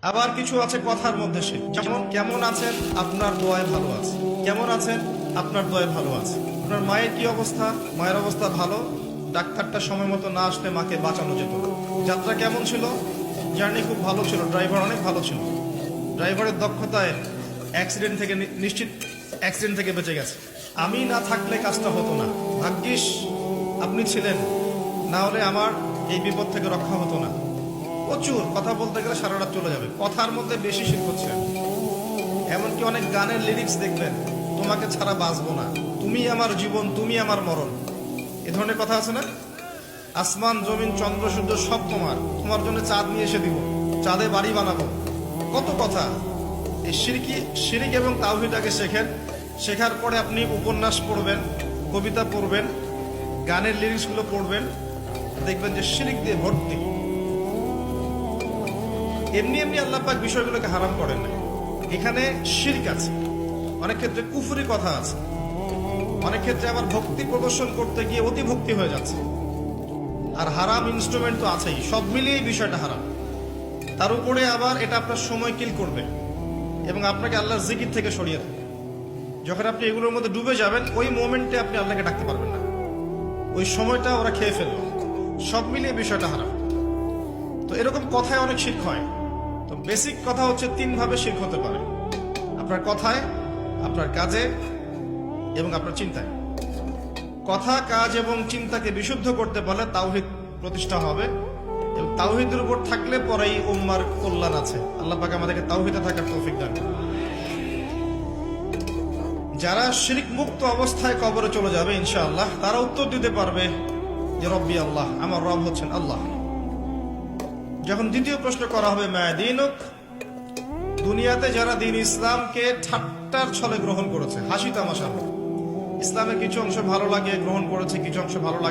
আবার কিছু আছে কথার মধ্যে শিরক, যেমন কেমন আছেন আপনার দোয়ায় ভালো আছে, কেমন আছেন আপনার দোয়ায় ভালো আছে। আপনার মায়ের কি অবস্থা? মায়ের অবস্থা ভালো, ডাক্তারটা সময় মতো না আসলে মাকে বাঁচানো যেত না। যাত্রা কেমন ছিল? জার্নি খুব ভালো ছিল, ড্রাইভার অনেক ভালো ছিল, ড্রাইভারের দক্ষতায় অ্যাক্সিডেন্ট থেকে নিশ্চিত অ্যাক্সিডেন্ট থেকে বেঁচে গেছে। আমি না থাকলে কাজটা হতো না, ভাগ্যিস আপনি ছিলেন, না হলে আমার এই বিপদ থেকে রক্ষা হতো না। প্রচুর কথা বলতে গেলে সারা রাত চলে যাবে, কথার মধ্যে বেশি শিরক হচ্ছে। এমনকি অনেক গানের লিরিক্স দেখবেন, তোমাকে ছাড়া বাঁচবো না, তুমি আমার জীবন, তুমি আমার মরণ, এ ধরনের কথা আছে না? আসমান জমিন চন্দ্র সূর্য সব তোমার, তোমার জন্য চাঁদ নিয়ে এসে দিব, চাঁদে বাড়ি বানাবো, কত কথা। এই শিরিক এবং তাওহীদটাকে শেখেন, শেখার পরে আপনি উপন্যাস পড়বেন, কবিতা পড়বেন, গানের লিরিক্সগুলো পড়বেন, দেখবেন যে শিরিক দিয়ে ভর্তি। এমনি এমনি আল্লাহ পাক বিষয়গুলোকে হারাম করেন না, এখানে শিরক আছে, অনেক ক্ষেত্রে কুফরি কথা আছে, অনেক ক্ষেত্রে আবার ভক্তি প্রদর্শন করতে গিয়ে অতি ভক্তি হয়ে যাচ্ছে, আর হারাম ইনস্ট্রুমেন্ট তো আছেই, সব মিলিয়ে এই বিষয়টা হারাম। তার উপরে আবার এটা আপনার সময় কিল করবে এবং আপনাকে আল্লাহর জিকির থেকে সরিয়ে দেবে। যখন আপনি এগুলোর মধ্যে ডুবে যাবেন, ওই মোমেন্টে আপনি আল্লাহকে ডাকতে পারবেন না, ওই সময়টা ওরা খেয়ে ফেলবে, সব মিলিয়ে বিষয়টা হারাম। তো এরকম কথায় অনেক শিরক হয়। তো বেসিক কথা হচ্ছে তিন ভাবে শিরক হতে পারে: আপনার কথায়, আপনার কাজে এবং আপনার চিন্তায়। কথা, কাজ এবং চিন্তাকে বিশুদ্ধ করতে পারলে তাওহীদ প্রতিষ্ঠা হবে, এবং তাওহীদের উপর থাকলে পরেই উম্মার কল্যাণ আছে। আল্লাহ পাক আমাদেরকে তাওহীদে থাকার তৌফিক দান করুন। যারা শিরক মুক্ত অবস্থায় কবরে চলে যাবে ইনশাআল্লাহ, তারা উত্তর দিতে পারবে যে রব্বি আল্লাহ, আমার রব হচ্ছেন আল্লাহ। যখন দ্বিতীয় প্রশ্ন করা হবে মা দীনুক, দুনিয়াতে যারা দিন ইসলামকে ঠাট্টার ছলে গ্রহণ করেছে, হাসি তামাশা, ইসলামের কিছু অংশ ভালো লাগে গ্রহণ করেছে, কিছু অংশ ভালো লাগে